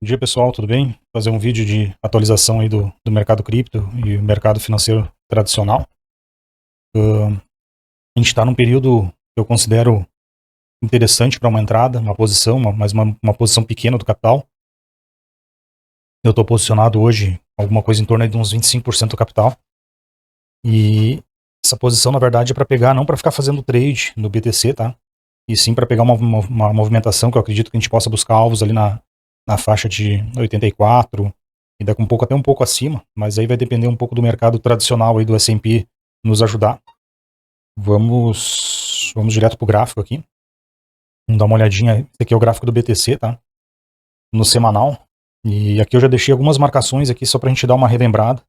Bom dia, pessoal, tudo bem? Vou fazer um vídeo de atualização aí do mercado cripto e o mercado financeiro tradicional. A gente está num período que eu considero interessante para uma entrada, uma posição, mas uma posição pequena do capital. Eu estou posicionado hoje alguma coisa em torno aí de uns 25% do capital. E essa posição, na verdade, é para pegar, não para ficar fazendo trade no BTC, tá? E sim para pegar uma movimentação que eu acredito que a gente possa buscar alvos ali na faixa de 84 e daqui um pouco até um pouco acima, mas aí vai depender um pouco do mercado tradicional aí do S&P nos ajudar. Vamos direto pro gráfico aqui. Vamos dar uma olhadinha. Esse aqui é o gráfico do BTC, tá? No semanal. E aqui eu já deixei algumas marcações aqui só pra gente dar uma relembrada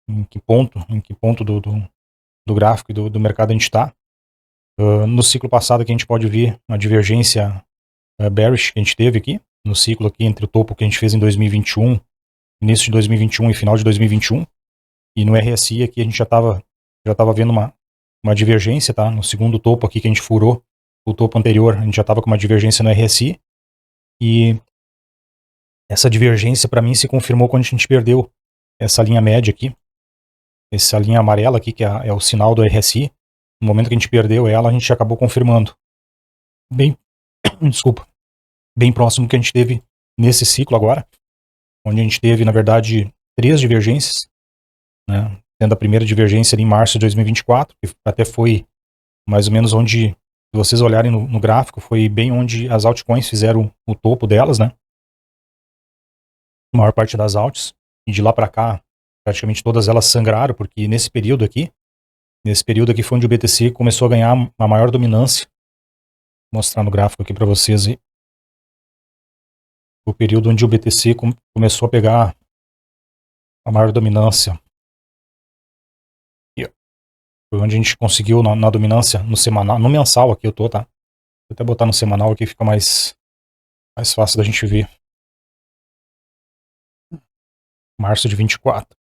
em que ponto do gráfico e do mercado a gente está. No ciclo passado aqui a gente pode ver uma divergência bearish que a gente teve aqui, no ciclo aqui entre o topo que a gente fez em 2021, início de 2021 e final de 2021, e no RSI aqui a gente já estava vendo uma divergência, tá? No segundo topo aqui que a gente furou, o topo anterior, a gente já estava com uma divergência no RSI, e essa divergência para mim se confirmou quando a gente perdeu essa linha média aqui, essa linha amarela aqui que é o sinal do RSI. No momento que a gente perdeu ela, a gente acabou confirmando. Desculpa. Bem próximo que a gente teve nesse ciclo agora, onde a gente teve, na verdade, 3 divergências, né? Tendo a primeira divergência ali em março de 2024, que até foi mais ou menos onde, se vocês olharem no gráfico, foi bem onde as altcoins fizeram o topo delas, né? A maior parte das alts, e de lá para cá, praticamente todas elas sangraram, porque nesse período aqui foi onde o BTC começou a ganhar uma maior dominância. Vou mostrar no gráfico aqui para vocês aí. O período onde o BTC começou a pegar a maior dominância. Aqui, ó. Foi onde a gente conseguiu na dominância no semanal, no mensal aqui eu tô, tá? Vou até botar no semanal aqui, fica mais fácil da gente ver. Março de 24.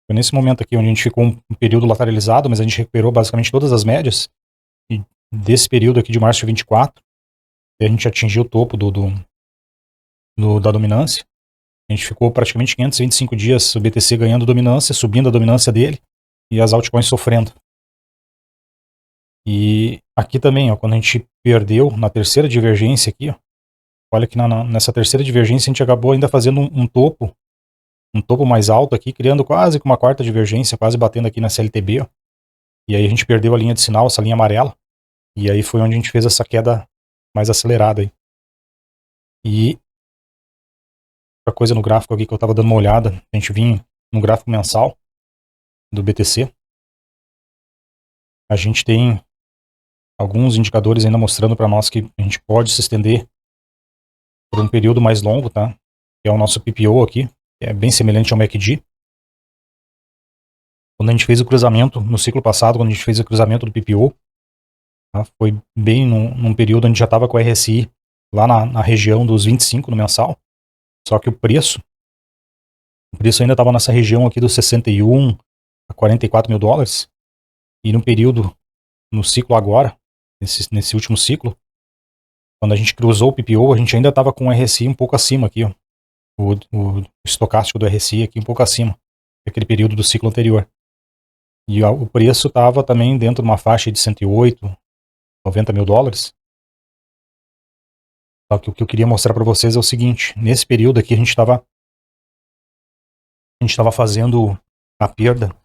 Foi nesse momento aqui onde a gente ficou um período lateralizado, mas a gente recuperou basicamente todas as médias. E desse período aqui de março de 24, a gente atingiu o topo da dominância. A gente ficou praticamente 525 dias o BTC ganhando dominância, subindo a dominância dele, e as altcoins sofrendo. E aqui também, ó, quando a gente perdeu na terceira divergência aqui, ó, olha que nessa terceira divergência a gente acabou ainda fazendo um topo mais alto aqui, criando quase que uma quarta divergência, quase batendo aqui na CLTB, ó. E aí a gente perdeu a linha de sinal, essa linha amarela, e aí foi onde a gente fez essa queda mais acelerada aí. E outra coisa no gráfico aqui que eu tava dando uma olhada, a gente vinha no gráfico mensal do BTC, a gente tem alguns indicadores ainda mostrando para nós que a gente pode se estender por um período mais longo, tá? Que é o nosso PPO aqui, que é bem semelhante ao MACD. Quando a gente fez o cruzamento, no ciclo passado, quando a gente fez o cruzamento do PPO, tá? Foi bem num período onde já estava com o RSI lá na região dos 25 no mensal, só que o preço ainda estava nessa região aqui dos 61 a 44 mil dólares, e no período, no ciclo agora, nesse último ciclo, quando a gente cruzou o PPO, a gente ainda estava com o RSI um pouco acima aqui, ó. O estocástico do RSI aqui um pouco acima daquele período do ciclo anterior. E o preço estava também dentro de uma faixa de 108, 90 mil dólares. Só que o que eu queria mostrar para vocês é o seguinte, nesse período aqui a gente estava fazendo a perda,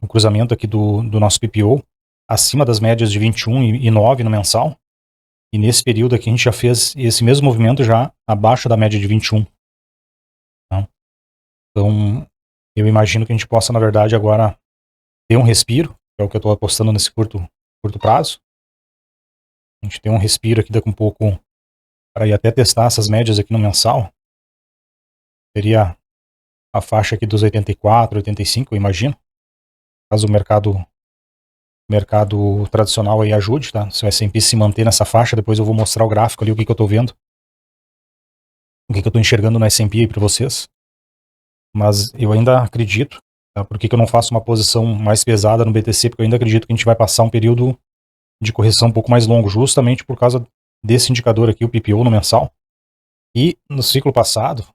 o cruzamento aqui do nosso PPO, acima das médias de 21 e 9 no mensal. E nesse período aqui a gente já fez esse mesmo movimento já abaixo da média de 21. Tá? Então, eu imagino que a gente possa, na verdade, agora ter um respiro, que é o que eu estou apostando nesse curto prazo. A gente tem um respiro aqui daqui um pouco para ir até testar essas médias aqui no mensal. Seria a faixa aqui dos 84, 85, eu imagino. Caso o mercado tradicional aí ajude, tá? Se o S&P se manter nessa faixa, depois eu vou mostrar o gráfico ali, o que eu tô vendo. O que eu tô enxergando no S&P aí pra vocês. Mas eu ainda acredito, tá? Por que eu não faço uma posição mais pesada no BTC? Porque eu ainda acredito que a gente vai passar um período de correção um pouco mais longo, justamente por causa desse indicador aqui, o PPO no mensal. E no ciclo passado,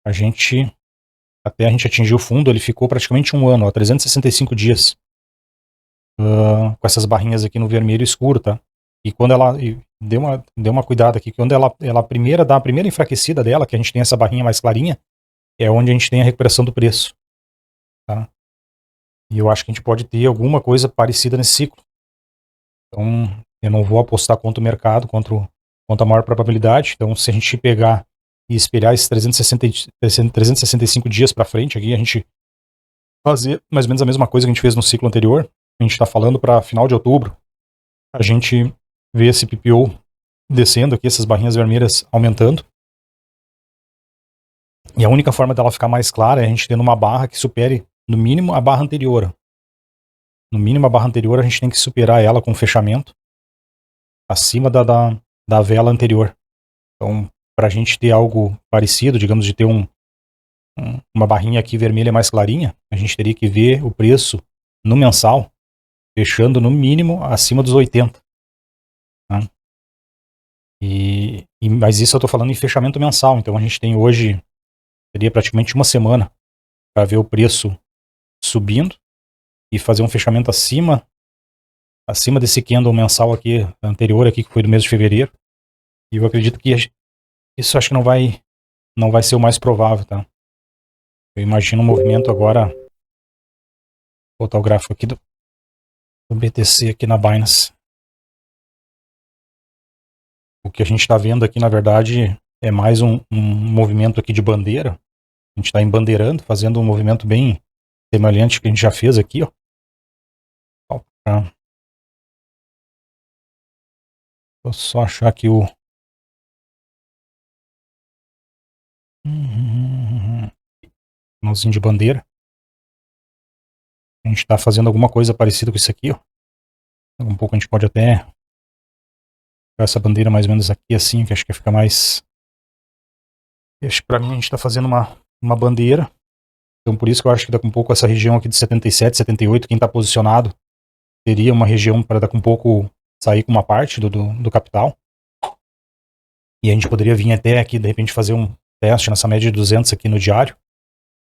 até a gente atingir o fundo, ele ficou praticamente um ano, 365 dias, com essas barrinhas aqui no vermelho escuro, tá? E quando ela, deu uma cuidada aqui, quando ela dá a primeira enfraquecida dela, que a gente tem essa barrinha mais clarinha, é onde a gente tem a recuperação do preço, tá? E eu acho que a gente pode ter alguma coisa parecida nesse ciclo. Então, eu não vou apostar contra o mercado, contra a maior probabilidade. Então, se a gente pegar e esperar esses 365 dias para frente aqui, a gente fazer mais ou menos a mesma coisa que a gente fez no ciclo anterior. A gente está falando para final de outubro, a gente vê esse PPO descendo aqui, essas barrinhas vermelhas aumentando. E a única forma dela ficar mais clara é a gente tendo uma barra que supere, no mínimo, a barra anterior. No mínimo, a barra anterior a gente tem que superar ela com fechamento acima da vela anterior. Então, para a gente ter algo parecido, digamos, de ter uma barrinha aqui vermelha mais clarinha, a gente teria que ver o preço no mensal fechando no mínimo acima dos 80. Tá? Mas isso eu estou falando em fechamento mensal, então a gente tem hoje, seria praticamente uma semana para ver o preço subindo e fazer um fechamento acima desse candle mensal aqui, anterior aqui, que foi do mês de fevereiro. E eu acredito que isso acho que não vai ser o mais provável, tá? Eu imagino um movimento agora, vou botar o gráfico aqui do BTC aqui na Binance. O que a gente está vendo aqui, na verdade, é mais um movimento aqui de bandeira. A gente está embandeirando, fazendo um movimento bem semelhante que a gente já fez aqui, ó. Vou só achar aqui o nozinho de bandeira. A gente está fazendo alguma coisa parecida com isso aqui, ó. Um pouco a gente pode até pegar essa bandeira mais ou menos aqui assim, que acho que fica mais... Acho que para mim a gente está fazendo uma bandeira. Então por isso que eu acho que daqui a um pouco essa região aqui de 77, 78, quem está posicionado, teria uma região para daqui a um pouco sair com uma parte do capital. E a gente poderia vir até aqui, de repente, fazer um teste nessa média de 200 aqui no diário.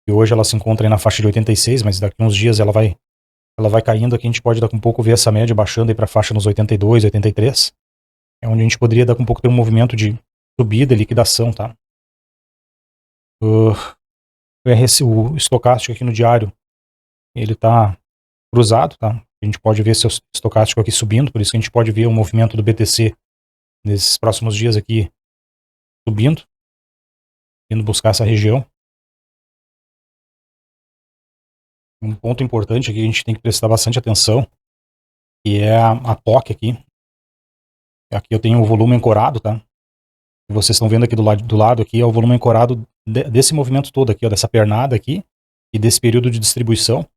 E hoje ela se encontra aí na faixa de 86, mas daqui uns dias ela vai caindo aqui. A gente pode daqui a um pouco ver essa média baixando aí para a faixa nos 82, 83. É onde a gente poderia daqui a um pouco ter um movimento de subida e liquidação, tá? O estocástico aqui no diário, ele tá cruzado, tá? A gente pode ver seu estocástico aqui subindo, por isso que a gente pode ver o movimento do BTC nesses próximos dias aqui subindo, indo buscar essa região. Um ponto importante aqui que a gente tem que prestar bastante atenção, que é a POC aqui. Aqui eu tenho o volume ancorado, tá? Vocês estão vendo aqui do lado aqui é o volume ancorado desse movimento todo aqui, ó, dessa pernada aqui e desse período de distribuição.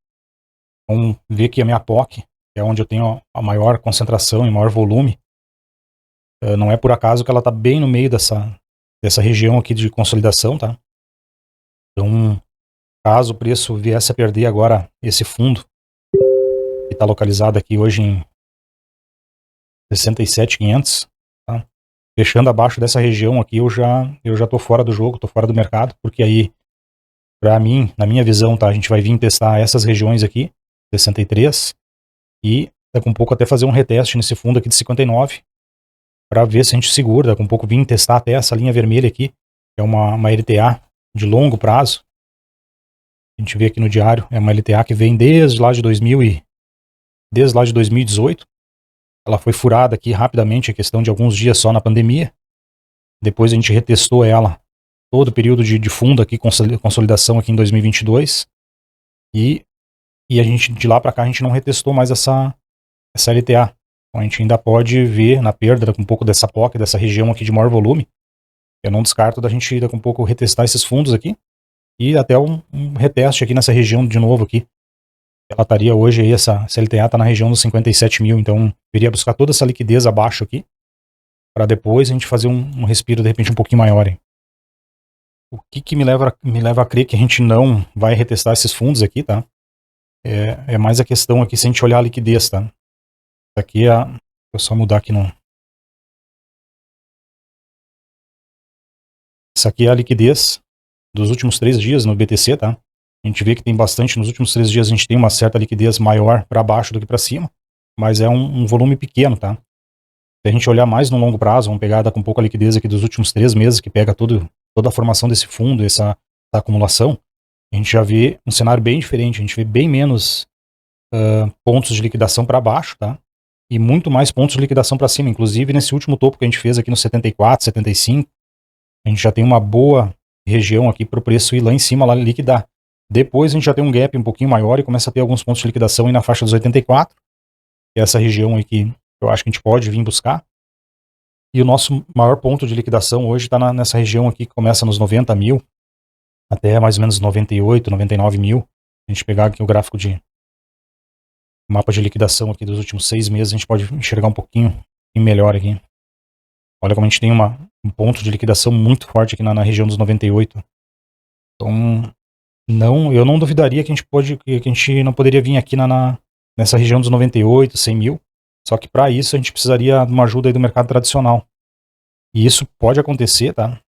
Vamos ver que a minha POC, que é onde eu tenho a maior concentração e maior volume, não é por acaso que ela está bem no meio dessa região aqui de consolidação, tá? Então, caso o preço viesse a perder agora esse fundo, que está localizado aqui hoje em 67.500, tá? Fechando abaixo dessa região aqui, eu já tô fora do jogo, tô fora do mercado, porque aí, para mim, na minha visão, tá, a gente vai vir testar essas regiões aqui, 63, e daqui a um pouco até fazer um reteste nesse fundo aqui de 59, para ver se a gente segura, daqui a um pouco vir testar até essa linha vermelha aqui, que é uma LTA de longo prazo. A gente vê aqui no diário, é uma LTA que vem desde lá de 2018. Ela foi furada aqui rapidamente, a questão de alguns dias só na pandemia. Depois a gente retestou ela todo o período de fundo aqui, consolidação aqui em 2022. E a gente, de lá para cá, a gente não retestou mais essa LTA. Então a gente ainda pode ver na perda com um pouco dessa POC, dessa região aqui de maior volume. Eu não descarto da gente ir com um pouco retestar esses fundos aqui. E até um reteste aqui nessa região de novo aqui. Ela estaria hoje aí, essa LTA está na região dos 57 mil, então eu iria buscar toda essa liquidez abaixo aqui, para depois a gente fazer um respiro de repente um pouquinho maior. Hein? O que me leva a crer que a gente não vai retestar esses fundos aqui, tá? É mais a questão aqui, se a gente olhar a liquidez, tá? Aqui vou só mudar aqui no Essa aqui é a liquidez dos últimos 3 dias no BTC, tá? A gente vê que tem bastante, nos últimos 3 dias a gente tem uma certa liquidez maior para baixo do que para cima, mas é um volume pequeno, tá? Se a gente olhar mais no longo prazo, vamos pegar com um pouco a liquidez aqui dos últimos 3 meses, que pega toda a formação desse fundo, essa acumulação, a gente já vê um cenário bem diferente, a gente vê bem menos pontos de liquidação para baixo, tá? E muito mais pontos de liquidação para cima, inclusive nesse último topo que a gente fez aqui no 74, 75, a gente já tem uma boa região aqui para o preço ir lá em cima, lá liquidar. Depois a gente já tem um gap um pouquinho maior e começa a ter alguns pontos de liquidação aí na faixa dos 84, que é essa região aí que eu acho que a gente pode vir buscar. E o nosso maior ponto de liquidação hoje está nessa região aqui que começa nos 90 mil, até mais ou menos 98, 99 mil. A gente pegar aqui o gráfico de mapa de liquidação aqui dos últimos 6 meses, a gente pode enxergar um pouquinho melhor aqui. Olha como a gente tem um ponto de liquidação muito forte aqui na região dos 98. Então, eu não duvidaria que a gente não poderia vir aqui nessa região dos 98, 100 mil. Só que para isso a gente precisaria de uma ajuda aí do mercado tradicional. E isso pode acontecer, tá?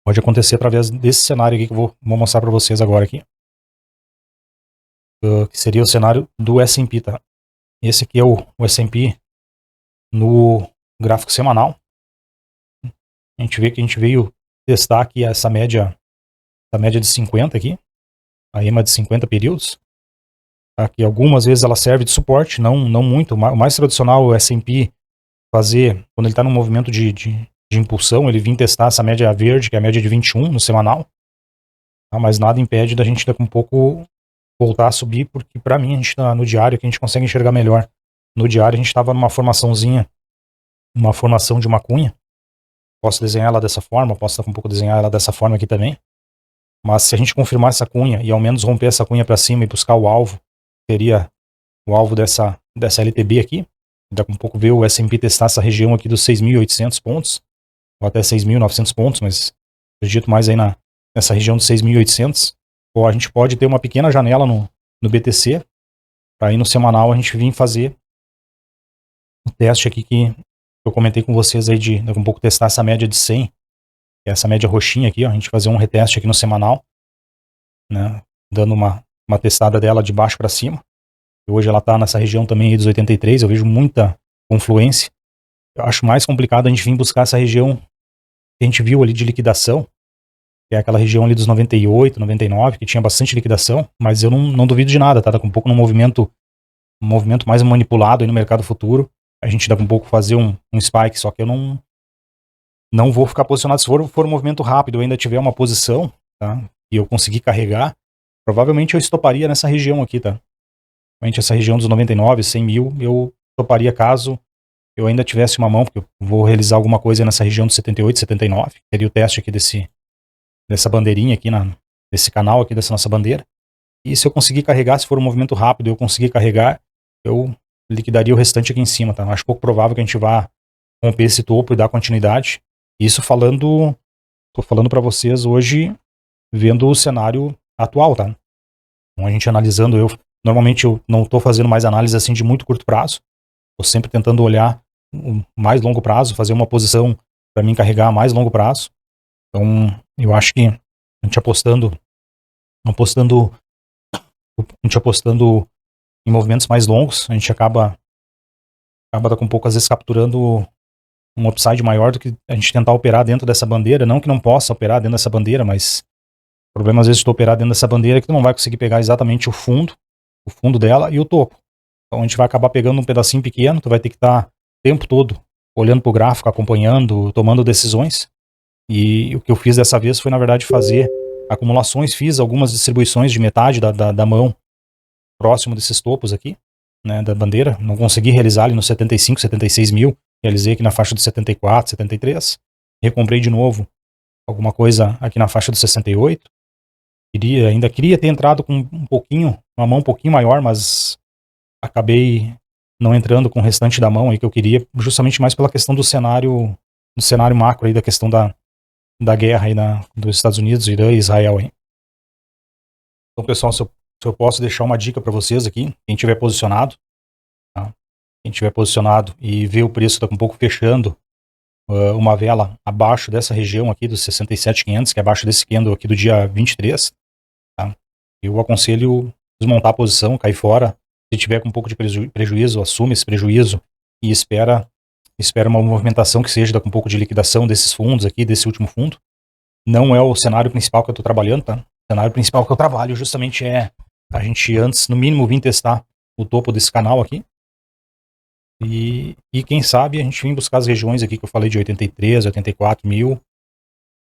Pode acontecer através desse cenário aqui que eu vou mostrar para vocês agora aqui. Que seria o cenário do S&P, tá? Esse aqui é o S&P no gráfico semanal. A gente vê que a gente veio testar aqui essa média de 50 aqui, a EMA de 50 períodos. Aqui algumas vezes ela serve de suporte, não muito. O mais tradicional é o S&P fazer, quando ele está num movimento de impulsão, ele vir testar essa média verde, que é a média de 21 no semanal. Tá? Mas nada impede da gente daqui um pouco voltar a subir, porque para mim a gente tá no diário que a gente consegue enxergar melhor. No diário a gente estava numa formaçãozinha, uma formação de uma cunha. Posso desenhar ela dessa forma, posso um pouco desenhar ela dessa forma aqui também. Mas se a gente confirmar essa cunha e ao menos romper essa cunha para cima e buscar o alvo, seria o alvo dessa LTB aqui. Daqui a um pouco ver o S&P testar essa região aqui dos 6.800 pontos, ou até 6.900 pontos, mas acredito mais aí nessa região dos 6.800. Ou a gente pode ter uma pequena janela no BTC, para aí no semanal a gente vir fazer o teste aqui que eu comentei com vocês aí de daqui a um pouco testar essa média de 100, que é essa média roxinha aqui, ó, a gente fazer um reteste aqui no semanal, né, dando uma testada dela de baixo para cima. Hoje ela está nessa região também aí dos 83, eu vejo muita confluência. Eu acho mais complicado a gente vir buscar essa região que a gente viu ali de liquidação, que é aquela região ali dos 98, 99, que tinha bastante liquidação, mas eu não duvido de nada, tá? Tá com um pouco um movimento mais manipulado aí no mercado futuro. A gente dá com um pouco fazer um spike, só que eu não vou ficar posicionado. Se for um movimento rápido, eu ainda tiver uma posição, tá? E eu conseguir carregar, provavelmente eu estoparia nessa região aqui, tá? Realmente essa região dos 99, 100 mil, eu toparia caso eu ainda tivesse uma mão, porque eu vou realizar alguma coisa nessa região dos 78, 79. Seria o teste aqui dessa bandeirinha aqui, desse canal aqui, dessa nossa bandeira. E se eu conseguir carregar, se for um movimento rápido, eu conseguir carregar, eu liquidaria o restante aqui em cima, tá? Acho pouco provável que a gente vá romper esse topo e dar continuidade. Isso tô falando para vocês hoje, vendo o cenário atual, tá? Então a gente analisando, normalmente eu não tô fazendo mais análise assim de muito curto prazo. Tô sempre tentando olhar o mais longo prazo, fazer uma posição para mim carregar a mais longo prazo. Então, eu acho que a gente apostando em movimentos mais longos, a gente acaba com um pouco às vezes capturando um upside maior do que a gente tentar operar dentro dessa bandeira. Não que não possa operar dentro dessa bandeira, mas o problema às vezes de tu operar dentro dessa bandeira é que tu não vai conseguir pegar exatamente o fundo dela e o topo. Então a gente vai acabar pegando um pedacinho pequeno, tu vai ter que estar o tempo todo olhando pro gráfico, acompanhando, tomando decisões. E o que eu fiz dessa vez foi, na verdade, fazer acumulações, fiz algumas distribuições de metade da mão próximo desses topos aqui, né, da bandeira. Não consegui realizar ali nos 75, 76 mil, realizei aqui na faixa dos 74, 73. Recomprei de novo alguma coisa aqui na faixa dos 68. Ainda queria ter entrado com uma mão um pouquinho maior, mas acabei não entrando com o restante da mão aí que eu queria, justamente mais pela questão do cenário macro aí, da questão da guerra aí dos Estados Unidos, Irã e Israel aí. Então, pessoal, se eu posso deixar uma dica para vocês aqui, quem tiver posicionado, tá? Quem tiver posicionado e ver o preço tá um pouco fechando uma vela abaixo dessa região aqui dos 67.500, que é abaixo desse candle aqui do dia 23, tá? Eu aconselho desmontar a posição, cair fora. Se tiver com um pouco de prejuízo, assume esse prejuízo e espera uma movimentação que seja com um pouco de liquidação desses fundos aqui, desse último fundo. Não é o cenário principal que eu estou trabalhando, tá? O cenário principal que eu trabalho justamente é a gente antes, no mínimo, vir testar o topo desse canal aqui. E quem sabe a gente vir buscar as regiões aqui que eu falei de 83, 84 mil.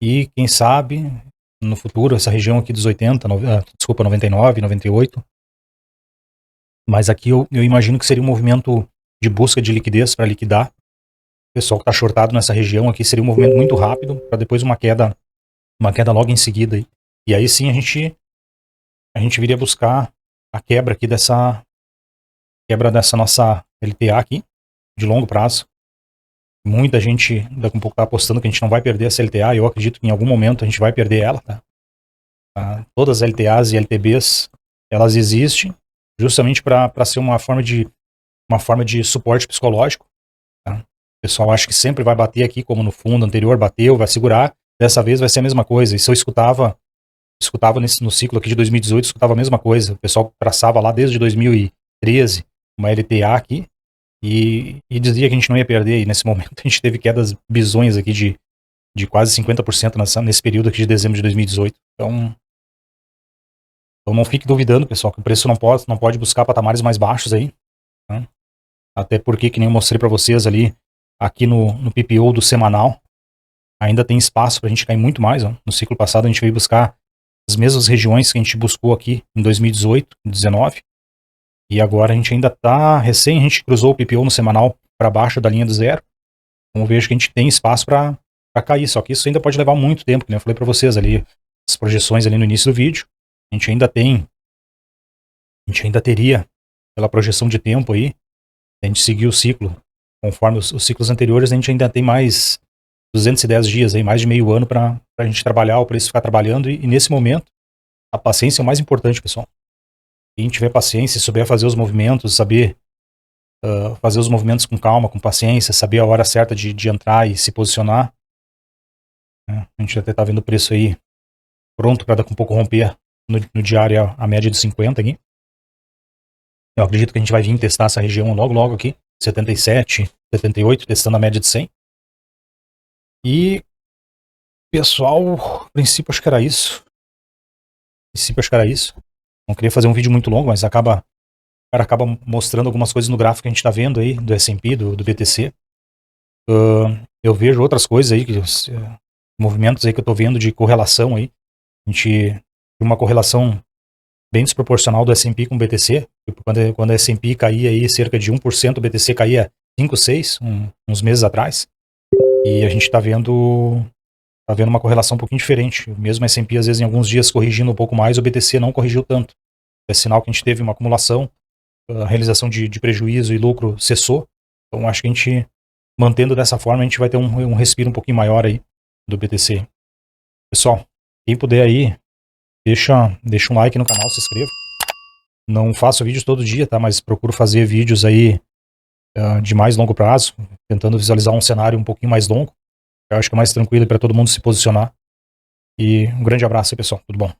E quem sabe no futuro essa região aqui dos 99, 98. Mas aqui eu imagino que seria um movimento de busca de liquidez para liquidar. O pessoal que está shortado nessa região aqui seria um movimento muito rápido para depois uma queda logo em seguida. E aí sim a gente viria buscar a quebra aqui dessa nossa LTA aqui, de longo prazo. Muita gente daqui a pouco está apostando que a gente não vai perder essa LTA, eu acredito que em algum momento a gente vai perder ela, tá? Todas as LTAs e LTBs, elas existem justamente para ser uma forma de suporte psicológico, tá? O pessoal acha que sempre vai bater aqui, como no fundo anterior bateu, vai segurar, dessa vez vai ser a mesma coisa. E se eu escutava no ciclo aqui de 2018, escutava a mesma coisa. O pessoal traçava lá desde 2013 uma LTA aqui e dizia que a gente não ia perder. E nesse momento a gente teve quedas bizonhas aqui de quase 50% nesse período aqui de dezembro de 2018. Então não fique duvidando, pessoal, que o preço não pode buscar patamares mais baixos aí, tá? Até porque, que nem eu mostrei para vocês ali, aqui no PPO do semanal, ainda tem espaço para a gente cair muito mais. Ó. No ciclo passado a gente veio buscar as mesmas regiões que a gente buscou aqui em 2018, 2019, e agora a gente ainda tá a gente cruzou o PPO no semanal para baixo da linha do zero. Então eu vejo que a gente tem espaço para cair, só que isso ainda pode levar muito tempo, que nem eu falei para vocês ali, as projeções ali no início do vídeo. A gente ainda teria, pela projeção de tempo aí, a gente seguir o ciclo, conforme os ciclos anteriores, a gente ainda tem mais 210 dias aí, mais de meio ano para a gente trabalhar, o preço ficar trabalhando, e nesse momento, a paciência é o mais importante, pessoal. Quem tiver paciência, souber fazer os movimentos, saber fazer os movimentos com calma, com paciência, saber a hora certa de entrar e se posicionar, né? A gente até tá vendo o preço aí pronto para daqui a um pouco romper no diário a média de 50 aqui. Eu acredito que a gente vai vir testar essa região logo aqui, 77, 78, testando a média de 100. E, pessoal, o princípio acho que era isso. Não queria fazer um vídeo muito longo, mas o cara acaba mostrando algumas coisas no gráfico que a gente tá vendo aí, do S&P, do BTC. Eu vejo outras coisas aí, movimentos aí que eu tô vendo de correlação aí. A gente tem uma correlação bem desproporcional do S&P com o BTC. Tipo, quando o S&P caía aí cerca de 1%, o BTC caía 5, 6, uns meses atrás. E a gente tá vendo uma correlação um pouquinho diferente. Mesmo o S&P, às vezes, em alguns dias corrigindo um pouco mais, o BTC não corrigiu tanto. É sinal que a gente teve uma acumulação, a realização de prejuízo e lucro cessou. Então, acho que a gente, mantendo dessa forma, a gente vai ter um respiro um pouquinho maior aí do BTC. Pessoal, quem puder aí, deixa um like no canal, se inscreva. Não faço vídeos todo dia, tá? Mas procuro fazer vídeos aí de mais longo prazo, tentando visualizar um cenário um pouquinho mais longo. Eu acho que é mais tranquilo para todo mundo se posicionar. E um grande abraço aí, pessoal. Tudo bom?